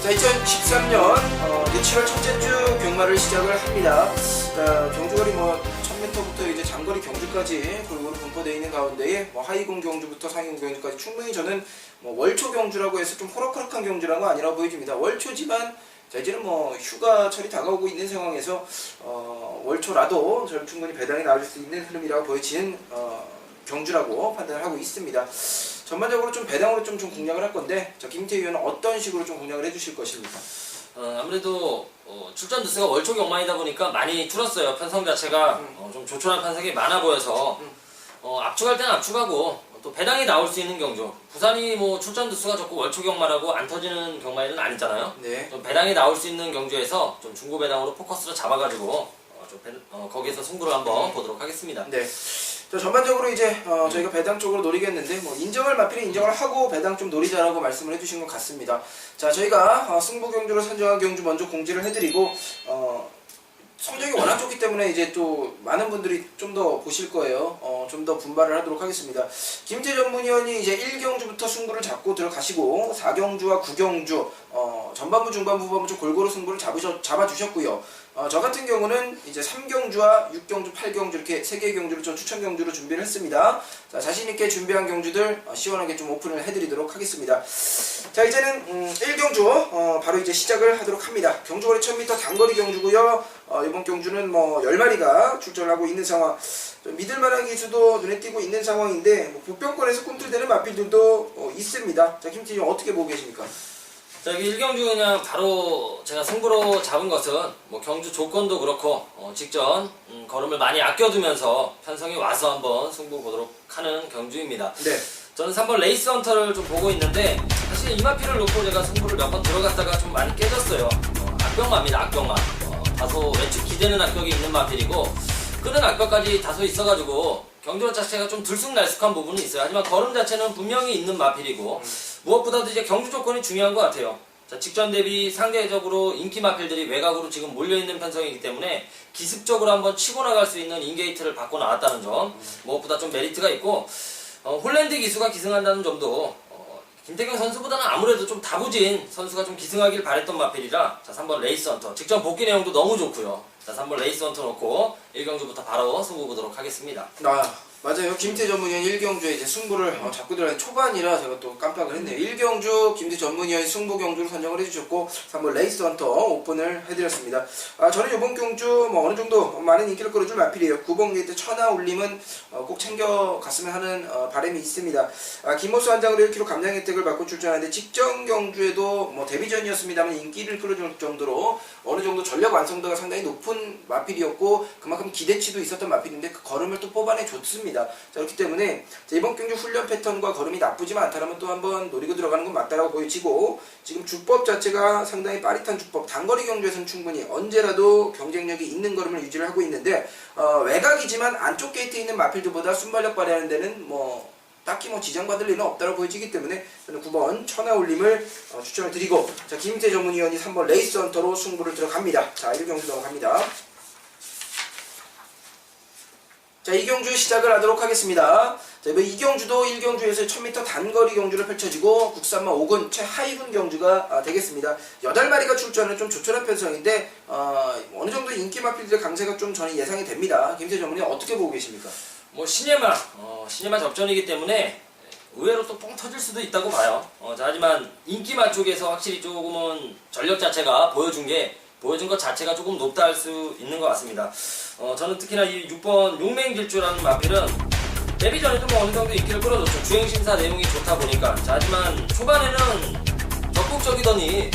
자, 2013년 이제 7월 첫째 주 경마를 시작을 합니다. 자, 경주거리 1000m부터 이제 장거리 경주까지 골고루 분포되어 있는 가운데에 하이공 경주부터 상위공 경주까지 충분히 저는 월초 경주라고 해서 좀 호락호락한 경주라는 건 아니라고 보여집니다. 월초지만 자, 이제는 휴가철이 다가오고 있는 상황에서 월초라도 저는 충분히 배당이 나올 수 있는 흐름이라고 보여지는 경주라고 판단을 하고 있습니다. 전반적으로 좀 배당으로 좀 공략을 할 건데, 자, 김태희 의원은 어떤 식으로 좀 공략을 해주실 것입니까? 아무래도 출전 두수가 월초 경마이다 보니까 많이 줄었어요. 편성 자체가 좀 조촐한 편성이 많아 보여서 압축할 때는 압축하고 또 배당이 나올 수 있는 경주. 부산이 출전 두수가 적고 월초 경마라고 안 터지는 경마에는 아니잖아요. 네. 좀 배당이 나올 수 있는 경주에서 좀 중고 배당으로 포커스를 잡아가지고 거기에서 승부를 한번 보도록 하겠습니다. 네. 자, 전반적으로 이제 저희가 배당 쪽으로 노리겠는데, 인정할 마필은 인정을 하고 배당 좀 노리자라고 말씀을 해주신 것 같습니다. 자, 저희가 승부 경주로 선정한 경주 먼저 공지를 해드리고, 성적이 워낙 좋기 때문에 이제 또 많은 분들이 좀 더 보실 거예요. 좀 더 분발을 하도록 하겠습니다. 김태 전문위원이 이제 1경주부터 승부를 잡고 들어가시고 4경주와 9경주 전반부, 중반부, 후반부 좀 골고루 승부를 잡아주셨고요. 저 같은 경우는 이제 3경주와 6경주, 8경주 이렇게 3개의 경주를 좀 추천 경주로 준비를 했습니다. 자, 자신있게 준비한 경주들 시원하게 좀 오픈을 해드리도록 하겠습니다. 자, 이제는 1경주 바로 이제 시작을 하도록 합니다. 경주거리 1000m 단거리 경주고요. 이번 경주는 10마리가 출전을 하고 있는 상황. 믿을만한 기수도 눈에 띄고 있는 상황인데 보병권에서 꿈틀대는 마필들도 있습니다. 자, 김팀님 어떻게 보고 계십니까? 자, 여기 1경주 그냥 바로 제가 승부로 잡은 것은 경주 조건도 그렇고 직전 걸음을 많이 아껴두면서 편성이 와서 한번 승부 보도록 하는 경주입니다. 네. 저는 3번 레이스 헌터를 좀 보고 있는데 사실 이마피를 놓고 제가 승부를 몇 번 들어갔다가 좀 많이 깨졌어요. 악병마입니다. 악병마. 다소 왼쪽 기대는 악벽이 있는 마필이고 끄는 악벽까지 다소 있어가지고 경주력 자체가 좀 들쑥날쑥한 부분이 있어요. 하지만 걸음 자체는 분명히 있는 마필이고 무엇보다도 이제 경주 조건이 중요한 것 같아요. 자, 직전 대비 상대적으로 인기 마필들이 외곽으로 지금 몰려있는 편성이기 때문에 기습적으로 한번 치고 나갈 수 있는 인게이트를 받고 나왔다는 점, 무엇보다 좀 메리트가 있고 홀랜드 기수가 기승한다는 점도 김태경 선수보다는 아무래도 좀 다부진 선수가 좀 기승하길 바랬던 마필이라, 자, 3번 레이스 헌터 직전 복귀 내용도 너무 좋고요. 자, 3번 레이스 헌터 놓고 1경주부터 바로 승부 보도록 하겠습니다. 맞아요. 김태 전문위원 1경주에 이제 승부를 잡고 들어가는 초반이라 제가 또 깜빡을 했네요. 1경주 김태 전문위원이 승부 경주를 선정을 해주셨고 3번 레이스 헌터 오픈을 해드렸습니다. 저는 이번 경주 어느 정도 많은 인기를 끌어줄 마필이에요. 9번 게이트 천하 울림은 꼭 챙겨갔으면 하는 바람이 있습니다. 김호수 한 장으로 1kg 감량 혜택을 받고 출전하는데 직전 경주에도 데뷔전이었습니다만 인기를 끌어줄 정도로 어느 정도 전력 완성도가 상당히 높은 마필이었고 그만큼 기대치도 있었던 마필인데 그 걸음을 또 뽑아내줬습니다. 자, 그렇기 때문에 이번 경주 훈련 패턴과 걸음이 나쁘지만 않다면 또 한번 노리고 들어가는 건 맞다라고 보여지고, 지금 주법 자체가 상당히 빠릿한 주법, 단거리 경주에서는 충분히 언제라도 경쟁력이 있는 걸음을 유지를 하고 있는데 외곽이지만 안쪽 게이트에 있는 마필들보다 순발력 발휘하는 데는 딱히 지장받을 일은 없다고 보여지기 때문에 저는 9번 천하올림을 추천을 드리고, 자, 김태 전문위원이 3번 레이스 헌터로 승부를 들어갑니다. 자, 1경주 넘어갑니다. 자, 2경주 시작을 하도록 하겠습니다. 자, 이번 2경주도 1경주에서 1000m 단거리 경주를 펼쳐지고 국산마 5군 최하위군 경주가 되겠습니다. 8마리가 출전은 좀 조촐한 편성인데 어느 정도 인기 마필들의 강세가 좀 저는 예상이 됩니다. 김태 전문위 어떻게 보고 계십니까? 신예마 접전이기 때문에 의외로 또 뻥 터질 수도 있다고 봐요. 자, 하지만 인기마 쪽에서 확실히 조금은 전력 자체가 보여준 것 자체가 조금 높다 할 수 있는 것 같습니다. 저는 특히나 이 6번 용맹질주라는 마필은 데뷔 전에도 어느 정도 인기를 끌어줬죠. 주행심사 내용이 좋다 보니까. 자, 하지만 초반에는 적극적이더니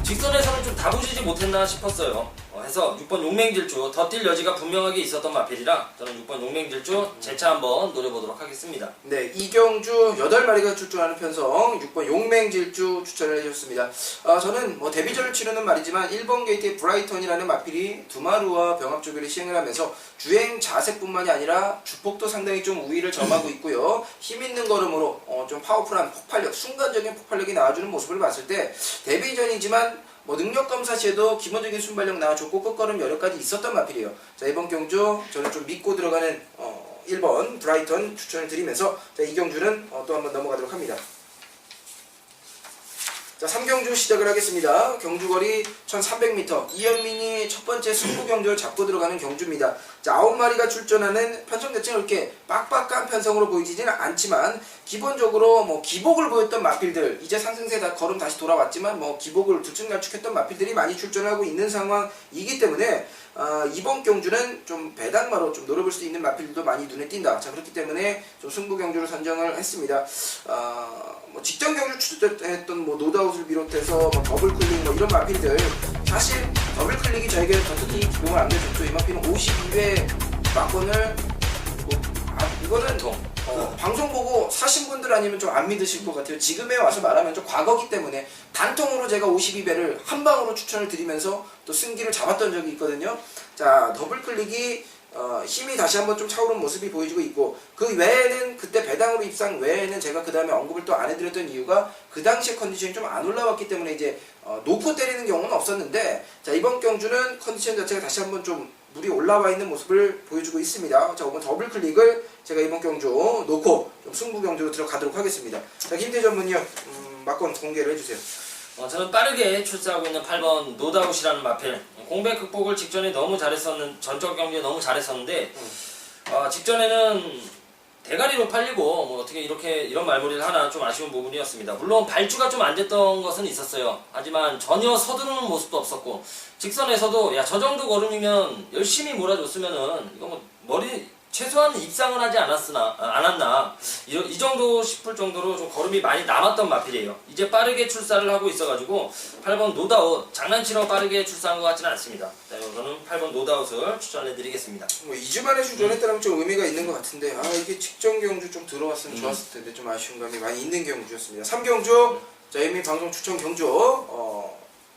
직선에서는 좀 다부지지 못했나 싶었어요. 해서 6번 용맹질주 더 뛸 여지가 분명하게 있었던 마필이라 저는 6번 용맹질주 재차 한번 노려보도록 하겠습니다. 네, 2경주 8마리가 출전하는 편성 6번 용맹질주 추천을 해주셨습니다. 저는 데뷔전을 치르는 말이지만 1번 게이트의 브라이턴이라는 마필이 두마루와 병합조교를 시행을 하면서 주행 자세뿐만이 아니라 주폭도 상당히 좀 우위를 점하고 있고요. 힘있는 걸음으로 좀 파워풀한 폭발력, 순간적인 폭발력이 나와주는 모습을 봤을 때 데뷔전이지만 능력 검사 시에도 기본적인 순발력 나와줬고 끝걸음 여력까지 있었던 마필이에요. 자, 이번 경주 저는 좀 믿고 들어가는 1번 브라이턴 추천을 드리면서 자, 이 경주는 또 한번 넘어가도록 합니다. 자, 3경주 시작을 하겠습니다. 경주거리 1300m. 이현민이 첫 번째 승부 경주를 잡고 들어가는 경주입니다. 자, 9마리가 출전하는 편성 자체는 이렇게 빡빡한 편성으로 보이지는 않지만 기본적으로 뭐 기복을 보였던 마필들, 이제 상승세 다 걸음 다시 돌아왔지만 뭐 기복을 들쭉날쭉했던 마필들이 많이 출전하고 있는 상황이기 때문에 이번 경주는 좀 배당마로 좀 노려볼 수 있는 마필들도 많이 눈에 띈다. 자, 그렇기 때문에 좀 승부 경주를 선정을 했습니다. 뭐 직전 경주 출전했던 뭐 노다웃을 비롯해서 뭐 더블 클릭 뭐 이런 마필들, 사실 더블 클릭이 저에게는 더 특히 기복을 안겨줬죠. 이 마필은 52회 막권을 이거는 방송 보고 사신 분들 아니면 좀 안 믿으실 것 같아요. 지금에 와서 말하면 좀 과거기 때문에 단통으로 제가 52배를 한 방으로 추천을 드리면서 또 승기를 잡았던 적이 있거든요. 자, 더블 클릭이 힘이 다시 한번 좀 차오른 모습이 보여지고 있고, 그 외에는 그때 배당으로 입상 외에는 제가 그 다음에 언급을 또 안 해드렸던 이유가 그 당시에 컨디션이 좀 안 올라왔기 때문에 이제 놓고 때리는 경우는 없었는데, 자, 이번 경주는 컨디션 자체가 다시 한번 좀 물이 올라와 있는 모습을 보여주고 있습니다. 자, 이번 더블 클릭을 제가 이번 경주 놓고 좀 승부 경주로 들어가도록 하겠습니다. 자, 김태 전문이요, 막권 공개를 해주세요. 저는 빠르게 출사하고 있는 8번 노다웃이라는 마필, 공백 극복을 직전에 너무 잘했었는, 전적 경기에 너무 잘했었는데 직전에는 대가리로 팔리고 뭐 어떻게 이렇게 이런 말머리를 하나 좀 아쉬운 부분이었습니다. 물론 발주가 좀 안 됐던 것은 있었어요. 하지만 전혀 서두르는 모습도 없었고, 직선에서도 야, 저 정도 걸음이면 열심히 몰아줬으면은 이거 뭐 머리 최소한 입상은 하지 않았나 이 정도 싶을 정도로 좀 걸음이 많이 남았던 마필이에요. 이제 빠르게 출사를 하고 있어가지고 8번 노다웃, 장난치러 빠르게 출사한 것 같지는 않습니다. 자, 저는 8번 노다웃을 추천해드리겠습니다. 뭐 2주 만에 출전했다면 좀 의미가 있는 것 같은데, 이게 직전 경주 좀 들어왔으면 좋았을 텐데 좀 아쉬운 감이 많이 있는 경주였습니다. 3경주 자, 이미 방송 추천 경주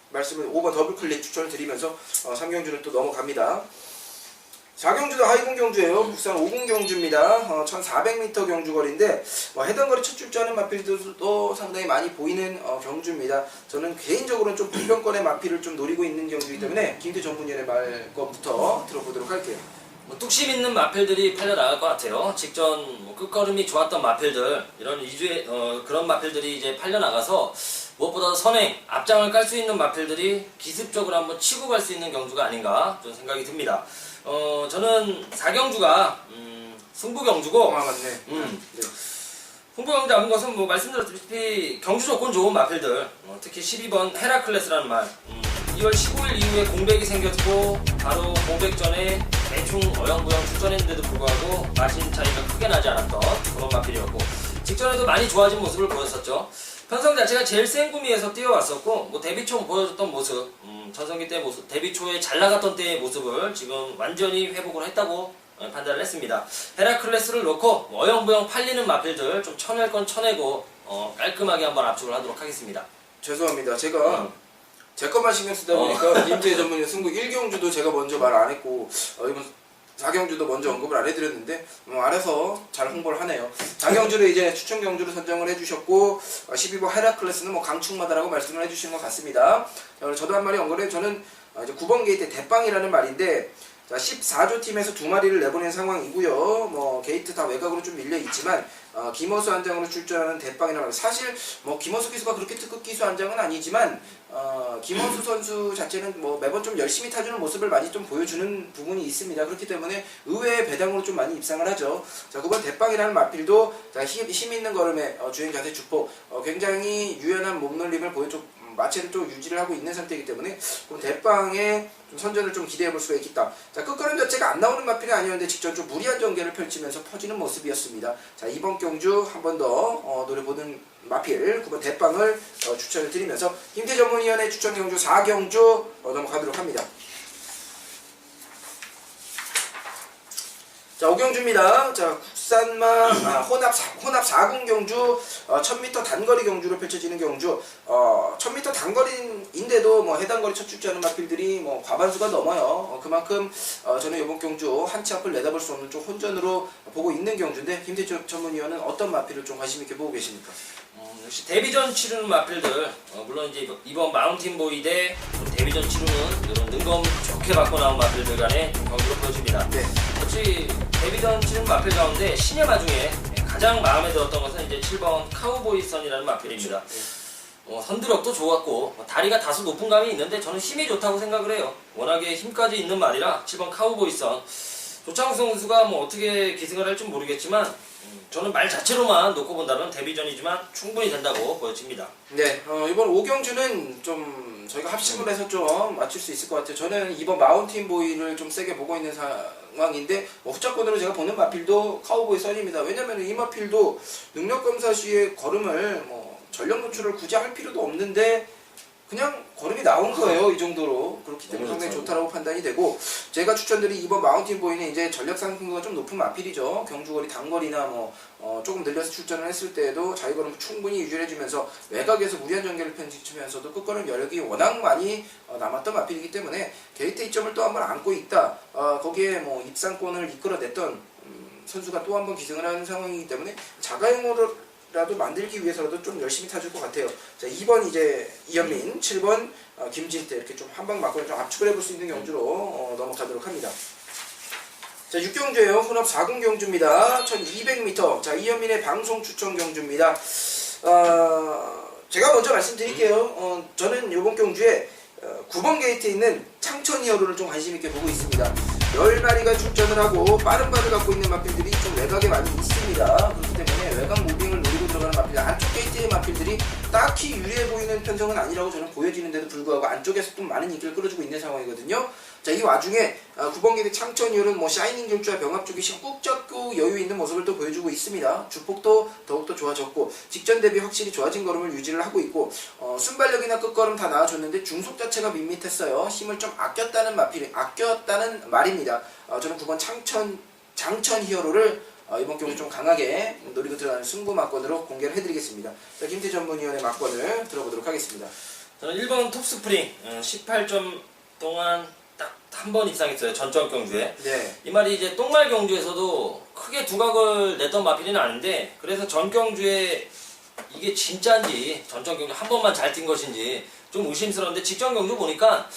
말씀을 5번 더블 클릭 추천을 드리면서 3경주를 또 넘어갑니다. 4경주도 하이공 경주예요. 국산 5공 경주입니다. 1400m 경주거리인데 해당 거리 첫 출전하는 마필들도 상당히 많이 보이는 경주입니다. 저는 개인적으로는 좀 불변권의 마필을 좀 노리고 있는 경주이기 때문에 김태 전문위원의 말 것부터 들어보도록 할게요. 뭐 뚝심 있는 마필들이 팔려 나갈 것 같아요. 직전 뭐 끝걸음이 좋았던 마필들, 이런 이주의 그런 마필들이 이제 팔려 나가서 무엇보다 선행, 앞장을 깔 수 있는 마필들이 기습적으로 한번 치고 갈 수 있는 경주가 아닌가 좀 생각이 듭니다. 저는 4경주가 승부 경주고, 맞네. 승부 경주 잡은 것은 뭐 말씀드렸다시피 경주 조건 좋은 마필들, 특히 12번 헤라클레스라는 말, 2월 15일 이후에 공백이 생겼고 바로 공백 전에 대충 어영부영 출전했는데도 불구하고 마진 차이가 크게 나지 않았던 그런 마필이었고, 직전에도 많이 좋아진 모습을 보였었죠. 편성 자체가 제일 센 구미에서 뛰어왔었고, 뭐 데뷔 초 보여줬던 모습, 전성기 때 모습, 데뷔 초에 잘 나갔던 때의 모습을 지금 완전히 회복을 했다고 판단을 했습니다. 헤라클레스를 놓고 어영부영 팔리는 마필들 좀 쳐낼 건 쳐내고 깔끔하게 한번 압축을 하도록 하겠습니다. 죄송합니다. 제가 제 것만 신경 쓰다 보니까 김태 전문의 승부 1경주도 제가 먼저 말 안 했고 이번 4경주도 먼저 언급을 안 해드렸는데 알아서 잘 홍보를 하네요. 4경주를 이제 추천 경주로 선정을 해주셨고 12번 헤라클레스는 뭐 강축마다라고 말씀을 해주신 것 같습니다. 자, 오늘 저도 한 마리 언급을 저는 이제 9번 게이트 대빵이라는 말인데, 자, 14조 팀에서 2마리를 내보낸 상황이고요. 뭐 게이트 다 외곽으로 좀 밀려 있지만 김어수 한장으로 출전하는 대빵이라는 말, 사실 뭐 김어수 기수가 그렇게 특급 기수 한장은 아니지만 김어수 선수 자체는 뭐 매번 좀 열심히 타주는 모습을 많이 좀 보여주는 부분이 있습니다. 그렇기 때문에 의외의 배당으로 좀 많이 입상을 하죠. 자, 9번 대빵이라는 마필도 힘 있는 걸음에 주행 자세 주포 굉장히 유연한 몸놀림을 보여줘. 마체를 좀 유지를 하고 있는 상태이기 때문에 대빵의 좀 선전을 좀 기대해 볼 수가 있겠다. 자, 끝걸음 자체가 안 나오는 마필이 아니었는데 직전 좀 무리한 전개를 펼치면서 퍼지는 모습이었습니다. 자, 이번 경주 한 번 더 노려보는 마필 9번 대빵을 추천을 드리면서 김태 전문위원회 추천 경주 4경주 넘어가도록 합니다. 자, 5경주입니다. 자, 국산마 혼합 4군 경주 1000m 단거리 경주로 펼쳐지는 경주. 1000m 단거리인데도 뭐 해당 거리 첫 출전하는 마필들이 뭐 과반수가 넘어요. 그만큼 저는 이번 경주 한 치 앞을 내다볼 수 없는 좀 혼전으로 보고 있는 경주인데, 김태 전문위원은 어떤 마필을 좀 관심 있게 보고 계십니까? 역시 데뷔전 치르는 마필들, 물론 이제 이번 마운틴 보이 대 데뷔전 치르는 이런 능검 좋게 받고 나온 마필들 간의 경기로 보여집니다. 네. 역시 데뷔전 치르는 마필 가운데 신예마 중에 가장 마음에 들었던 것은 이제 7번 카우보이 선이라는 마필입니다. 선두력도 좋았고 다리가 다소 높은 감이 있는데 저는 힘이 좋다고 생각을 해요. 워낙에 힘까지 있는 말이라 7번 카우보이선 조창욱 선수가 뭐 어떻게 기승을 할지 모르겠지만 저는 말 자체로만 놓고 본다면 데뷔전이지만 충분히 된다고 보여집니다. 네, 이번 오경주는 좀 저희가 합심을 해서 좀 맞출 수 있을 것 같아요. 저는 이번 마운틴 보이를 좀 세게 보고 있는 상황인데 후자권으로 제가 보는 마필도 카우보이 선입니다. 왜냐면 이 마필도 능력검사 시에 걸음을 전력 노출을 굳이 할 필요도 없는데 그냥 걸음이 나온 거예요. 이 정도로. 그렇기 때문에 상당히 좋다라고 판단이 되고, 제가 추천드린 이번 마운틴 보이는 이제 전력 상승도가 좀 높은 마필이죠. 경주거리 단거리나 조금 늘려서 출전을 했을 때에도 자기 걸음을 충분히 유지해주면서 외곽에서 무리한 전개를 펼치면서도 끝걸음 여력이 워낙 많이 남았던 마필이기 때문에 게이트 이점을 또 한 번 안고 있다. 거기에 입상권을 이끌어냈던 선수가 또 한 번 기승을 하는 상황이기 때문에 자가용으로 라도 만들기 위해서라도 좀 열심히 타줄 것 같아요. 자, 2번 이제 이현민, 7번 김진태 이렇게 좀 한 방 맞고 좀 압축을 해볼 수 있는 경주로 넘어가도록 합니다. 자, 6경주예요. 혼합 4군 경주입니다. 1200m. 자, 이현민의 방송 추천 경주입니다. 제가 먼저 말씀드릴게요. 저는 이번 경주에 9번 게이트에 있는 창천이어로를 좀 관심 있게 보고 있습니다. 10마리가 출전을 하고 빠른 발을 갖고 있는 마필들이 좀 외곽에 많이 있습니다. 그렇기 때문에 외곽 무빙을 노리고 들어가는 마필, 안쪽 게이트의 마필들이 딱히 유리해 보이는 편성은 아니라고 저는 보여지는데도 불구하고 안쪽에서 좀 많은 인기를 끌어주고 있는 상황이거든요. 자, 이 와중에 9번 게이트 창천이어는 샤이닝 결주와 병합 쪽이 꾹 잡고 여유 있는 모습을 또 보여주고 있습니다. 주폭도 더욱더 좋아졌고 직전 대비 확실히 좋아진 걸음을 유지를 하고 있고 순발력이나 끝걸음 다 나아졌는데 중속 자체가 밋밋했어요. 힘을 좀 아꼈다는 말입니다. 저는 9번 장천 히어로를 이번 경기 좀 강하게 노리고 들어가는 승부 막권으로 공개를 해드리겠습니다. 자, 김태 전문위원의 막권을 들어보도록 하겠습니다. 저는 1번 톱스프링 18점 동안 딱 한 번 입상했어요. 전적 경주에. 네. 이 말이 이제 똥말 경주에서도 크게 두각을 냈던 마필은 아닌데 그래서 전 경주에 이게 진짜인지 전적 경주 한 번만 잘 뛴 것인지 좀 의심스러운데 직전 경주 보니까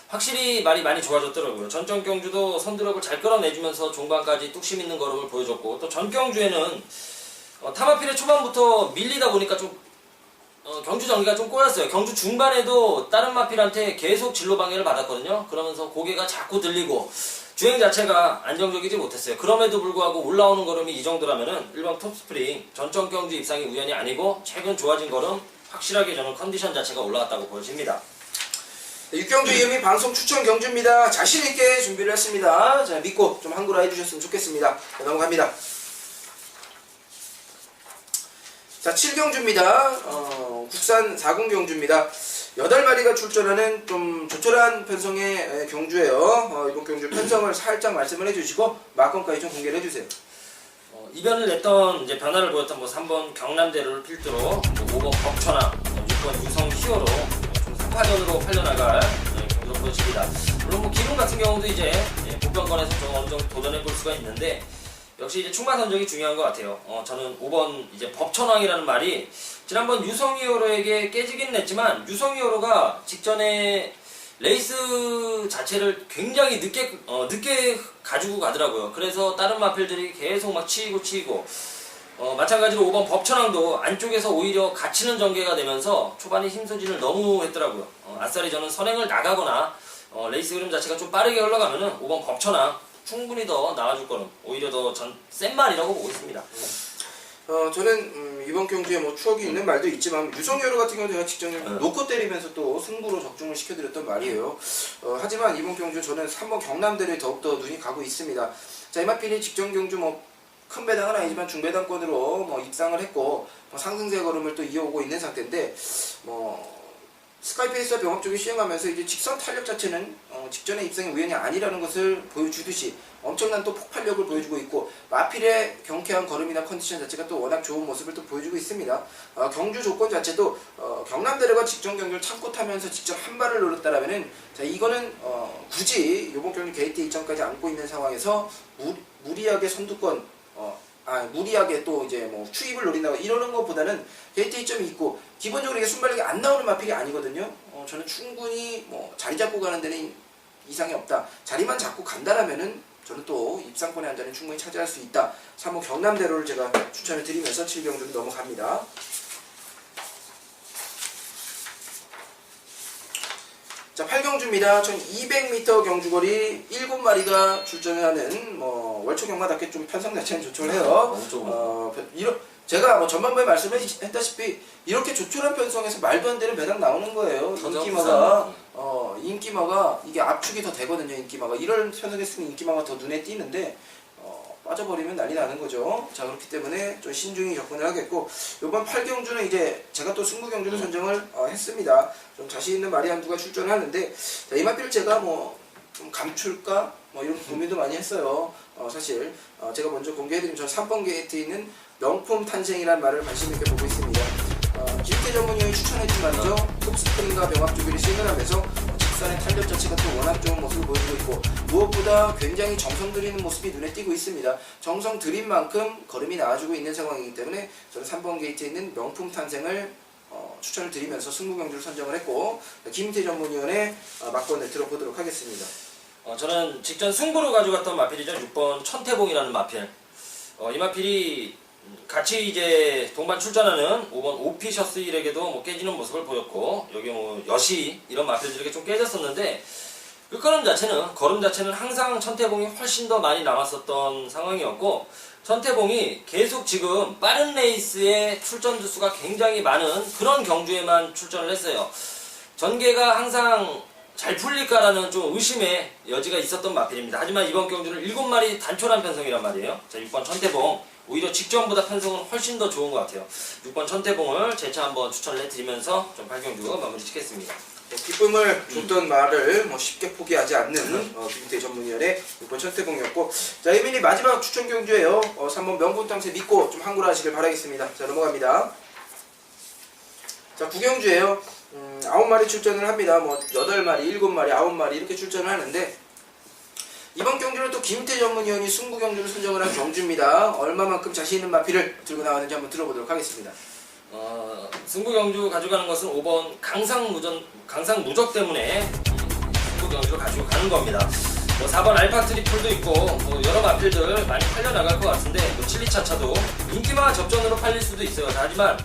확실히 말이 많이 좋아졌더라고요. 전적 경주도 선두력을 잘 끌어내주면서 종반까지 뚝심 있는 걸음을 보여줬고 또 전 경주에는 타마필의 초반부터 밀리다 보니까 좀 경주 전개가 좀 꼬였어요. 경주 중반에도 다른 마필한테 계속 진로 방해를 받았거든요. 그러면서 고개가 자꾸 들리고 주행 자체가 안정적이지 못했어요. 그럼에도 불구하고 올라오는 걸음이 이 정도라면은 1번 톱스프링 전적 경주 입상이 우연이 아니고 최근 좋아진 걸음 확실하게 저는 컨디션 자체가 올라왔다고 보여집니다. 6경주 이현민 방송 추천 경주입니다. 자신있게 준비를 했습니다. 자, 믿고 좀 한글화 해주셨으면 좋겠습니다. 자, 넘어갑니다. 자, 7경주입니다. 국산 4군 경주입니다. 8마리가 출전하는 좀 조촐한 편성의 경주예요. 이번 경주 편성을 살짝 말씀을 해주시고 막건까지 좀 공개를 해주세요. 이변을 냈던 이제 변화를 보였던 3번 경남대로를 필두로 5번 벅천왕, 6번 유성 히어로 좀 3파전으로 팔려나갈 경주로 보여집니다. 물론 기록 같은 경우도 이제 복병권에서 좀 어느 정도 도전해 볼 수가 있는데 역시 이제 충마 선정이 중요한 것 같아요. 저는 5번 이제 법천왕이라는 말이 지난번 유성이어로에게 깨지긴 했지만 유성이어로가 직전에 레이스 자체를 굉장히 늦게 가지고 가더라고요. 그래서 다른 마필들이 계속 막 치이고 마찬가지로 5번 법천왕도 안쪽에서 오히려 갇히는 전개가 되면서 초반에 힘소진을 너무 했더라고요. 아싸리 저는 선행을 나가거나 레이스 흐름 자체가 좀 빠르게 흘러가면은 5번 법천왕 충분히 더 나와줄 거는 오히려 더 센 말이라고 보고 있습니다. 저는 이번 경주에 추억이 있는 말도 있지만 유성여로 같은 경우 제가 직전에 놓고 때리면서 또 승부로 적중을 시켜드렸던 말이에요. 하지만 이번 경주 저는 3번 경남대를 더욱더 눈이 가고 있습니다. 자, 이마필이 직전 경주 큰 배당은 아니지만 중배당권으로 입상을 했고 상승세 걸음을 또 이어오고 있는 상태인데 스카이페이스와 병합 쪽이 시행하면서 이제 직선 탄력 자체는 직전의 입상이 우연이 아니라는 것을 보여주듯이 엄청난 또 폭발력을 보여주고 있고 마필의 경쾌한 걸음이나 컨디션 자체가 또 워낙 좋은 모습을 또 보여주고 있습니다. 경주 조건 자체도 경남대로가 직전 경주를 참고 타면서 직접 한 발을 노렸다라면은 자, 이거는 굳이 이번 경주 게이트 2점까지 안고 있는 상황에서 무리하게 선두권 무리하게 또 이제 추입을 노린다고 이러는 것보다는 게이트 2점이 있고 기본적으로 이게 순발력이 안 나오는 마필이 아니거든요. 저는 충분히 자리 잡고 가는 데는 이상이 없다. 자리만 잡고 간다라면은 저는 또 입상권의 한 자리는 충분히 차지할 수 있다. 3번 경남대로를 제가 추천을 드리면서 7경주로 넘어갑니다. 자, 8경주입니다. 1200m 경주거리 7마리가 출전을 하는 월초 경마답게 좀 편성 자체는 조촐해요. 제가 전반부에 말씀했다시피 이렇게 조촐한 편성에서 말도 안 되는 배당 나오는 거예요. 인기마가 이게 압축이 더 되거든요. 인기마가 이런 편성했으면 인기마가 더 눈에 띄는데 빠져버리면 난리 나는 거죠. 자, 그렇기 때문에 좀 신중히 접근을 하겠고, 이번 8경주는 이제 제가 또 승부경주로 선정을 했습니다. 좀 자신 있는 말이 한두가 출전하는데, 자, 이 마필을 제가 좀 감출까? 이런 고민도 많이 했어요. 사실 제가 먼저 공개해드리면 저 3번 게이트에 있는 명품 탄생이라는 말을 관심 있게 보고 있습니다. 김태 전문위원이 추천해준 말이죠. 톱스프링과 병합주기를 시행하면서 직선의 탄력 자체가 또 워낙 좋은 모습을 보여주고 있고, 무엇보다 굉장히 정성 들이는 모습이 눈에 띄고 있습니다. 정성 들인 만큼 걸음이 나와주고 있는 상황이기 때문에 저는 3번 게이트에 있는 명품 탄생을 추천을 드리면서 승부경주를 선정을 했고, 김태 전문위원의 막권을 들어보도록 하겠습니다. 저는 직전 승부로 가져갔던 마필이죠. 6번 천태봉이라는 마필. 이 마필이 같이 이제 동반 출전하는 5번 오피셔스 1에게도 깨지는 모습을 보였고, 여기 여시 이런 마필들에게 좀 깨졌었는데, 그 걸음 자체는 항상 천태봉이 훨씬 더 많이 남았었던 상황이었고, 천태봉이 계속 지금 빠른 레이스의 출전 두수가 굉장히 많은 그런 경주에만 출전을 했어요. 전개가 항상 잘 풀릴까라는 좀 의심의 여지가 있었던 마필입니다. 하지만 이번 경주는 7마리 단촐한 편성이란 말이에요. 자, 6번 천태봉 오히려 직전보다 편성은 훨씬 더 좋은 것 같아요. 6번 천태봉을 재차 한번 추천을 해드리면서 좀 8경주 마무리 짓겠습니다. 기쁨을 줬던 말을 쉽게 포기하지 않는 김태 전문위원의 6번 천태봉이었고, 자, 이민이 마지막 추천 경주예요. 3번 명분탕세 믿고 좀 항구하시길 바라겠습니다. 자, 넘어갑니다. 자, 9경주예요. 9마리 출전을 합니다. 8마리, 7마리, 9마리 이렇게 출전을 하는데, 이번 경주는 또 김태 전문위원이 승부 경주를 선정을 한 경주입니다. 얼마만큼 자신 있는 마필을 들고 나왔는지 한번 들어보도록 하겠습니다. 승부 경주 가져가는 것은 5번 강상무적 때문에 승부 경주를 가지고 가는 겁니다. 4번 알파 트리플도 있고 여러 마필들 많이 팔려 나갈 것 같은데, 7리차차도 인기마 접전으로 팔릴 수도 있어요. 하지만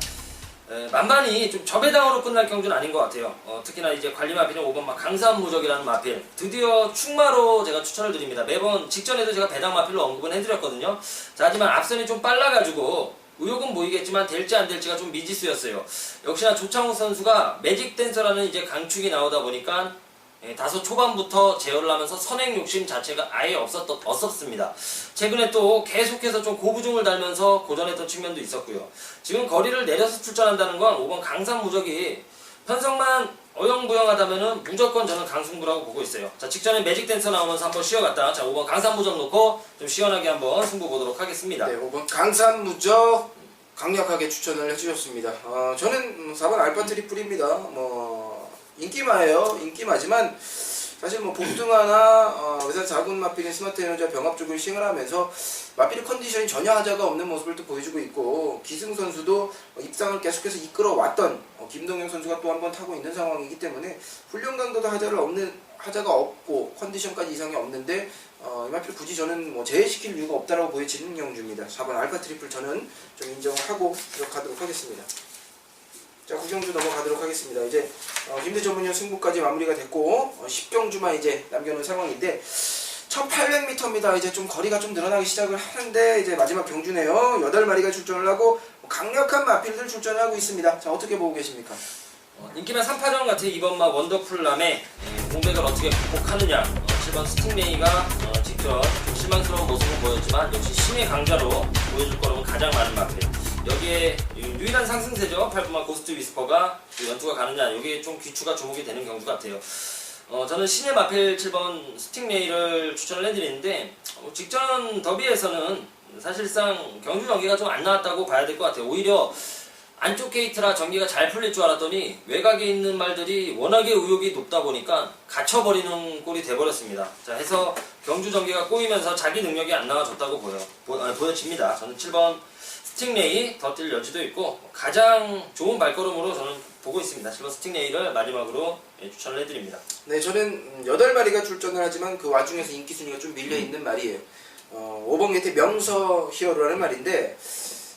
만만히 좀 저배당으로 끝날 경주는 아닌 것 같아요. 특히나 이제 관리 마필은 5번 강산무적이라는 마필, 드디어 충마로 제가 추천을 드립니다. 매번 직전에도 제가 배당 마필로 언급은 해드렸거든요. 자, 하지만 앞선이 좀 빨라가지고 의욕은 보이겠지만 될지 안 될지가 좀 미지수였어요. 역시나 조창욱 선수가 매직 댄서라는 이제 강축이 나오다 보니까 다소 초반부터 제어를 하면서 선행 욕심 자체가 아예 없었습니다. 최근에 또 계속해서 좀 고부중을 달면서 고전했던 측면도 있었고요. 지금 거리를 내려서 출전한다는 건 5번 강산무적이 편성만 어영부영하다면은 무조건 저는 강승부라고 보고 있어요. 자, 직전에 매직 댄서 나오면서 한번 쉬어갔다. 자, 5번 강산무적 놓고 좀 시원하게 한번 승부 보도록 하겠습니다. 네, 5번 강산무적 강력하게 추천을 해주셨습니다. 저는 4번 알파 트리플입니다. 인기마예요. 인기마지만 사실 복등하나 외산 자군 마필인 스마트 에너지와 병합 쪽을 시행을 하면서 마필의 컨디션이 전혀 하자가 없는 모습을 또 보여주고 있고, 기승 선수도 입상을 계속해서 이끌어왔던 김동영 선수가 또 한 번 타고 있는 상황이기 때문에 훈련 강도도 하자가 없고 컨디션까지 이상이 없는데 이 마필 굳이 저는 제외시킬 이유가 없다라고 보여지는 경주입니다. 4번 알파 트리플 저는 좀 인정을 하고 들어가도록 하겠습니다. 자, 9경주 넘어가도록 하겠습니다. 이제 김태 전문위원 승부까지 마무리가 됐고 10경주만 이제 남겨놓은 상황인데 1800m입니다. 이제 좀 거리가 좀 늘어나기 시작을 하는데 이제 마지막 경주네요. 8마리가 출전을 하고 강력한 마필들 출전을 하고 있습니다. 자, 어떻게 보고 계십니까? 인기만 3파전 같은 이번 원더풀남의 공백을 어떻게 극복하느냐. 7번 스팅레이가 직전 좀 실망스러운 모습을 보였지만 역시 신의 강자로 보여줄 거라면 가장 많은 마필. 여기에 유일한 상승세죠. 8분만 고스트 위스퍼가 연투가 가느냐, 여기에 좀 귀추가 주목이 되는 경주 같아요. 저는 신의 마필 7번 스팅레이를 추천을 해드리는데, 직전 더비에서는 사실상 경주 전개가 좀 안 나왔다고 봐야 될 것 같아요. 오히려 안쪽 게이트라 전개가 잘 풀릴 줄 알았더니 외곽에 있는 말들이 워낙에 의욕이 높다 보니까 갇혀버리는 꼴이 돼버렸습니다. 자, 해서 경주 전개가 꼬이면서 자기 능력이 안 나와졌다고 보여집니다. 저는 7번 스팅레이 더 뛸 여지도 있고 가장 좋은 발걸음으로 저는 보고 있습니다. 7번 스팅레이를 마지막으로 추천을 해드립니다. 네, 저는 8마리가 출전을 하지만 그 와중에서 인기 순위가 좀 밀려있는 말이에요. 5번 게이트 명서 히어로라는 말인데,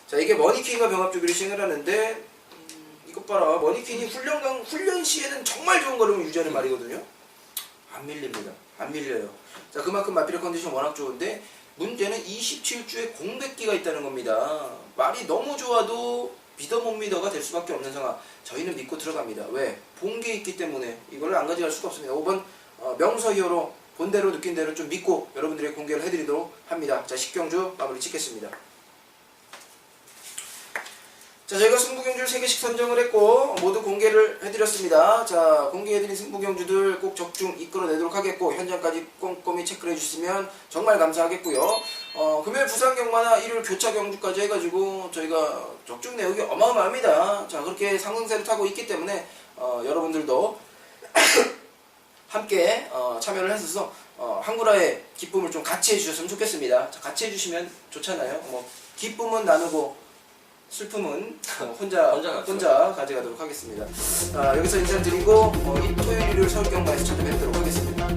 자, 이게 머니킹과 병합주기를 시행을 하는데 이것 봐라. 머니퀸이 훈련 시에는 정말 좋은 걸음을 유지하는 말이거든요. 안 밀립니다. 안 밀려요. 자, 그만큼 마필의 컨디션 워낙 좋은데 문제는 27주에 공백기가 있다는 겁니다. 말이 너무 좋아도 믿어 못 믿어가 될 수밖에 없는 상황. 저희는 믿고 들어갑니다. 왜? 본 게 있기 때문에 이걸 안 가져갈 수가 없습니다. 5번 명서 히어로 본대로 느낀 대로 좀 믿고 여러분들에게 공개를 해드리도록 합니다. 자, 10경주 마무리 짓겠습니다. 자, 저희가 승부경주를 3개씩 선정을 했고 모두 공개를 해드렸습니다. 자, 공개해드린 승부경주들 꼭 적중 이끌어내도록 하겠고 현장까지 꼼꼼히 체크를 해주시면 정말 감사하겠고요. 금요일 부산경마나 일요일 교차경주까지 해가지고 저희가 적중 내역이 어마어마합니다. 자, 그렇게 상승세를 타고 있기 때문에 여러분들도 함께 참여를 해서 한구라의 기쁨을 좀 같이 해주셨으면 좋겠습니다. 자, 같이 해주시면 좋잖아요. 뭐 기쁨은 나누고 슬픔은 혼자 가져가도록 하겠습니다. 여기서 인사드리고 이 토요일 일요일 서울경마에서 찾아뵙도록 하겠습니다.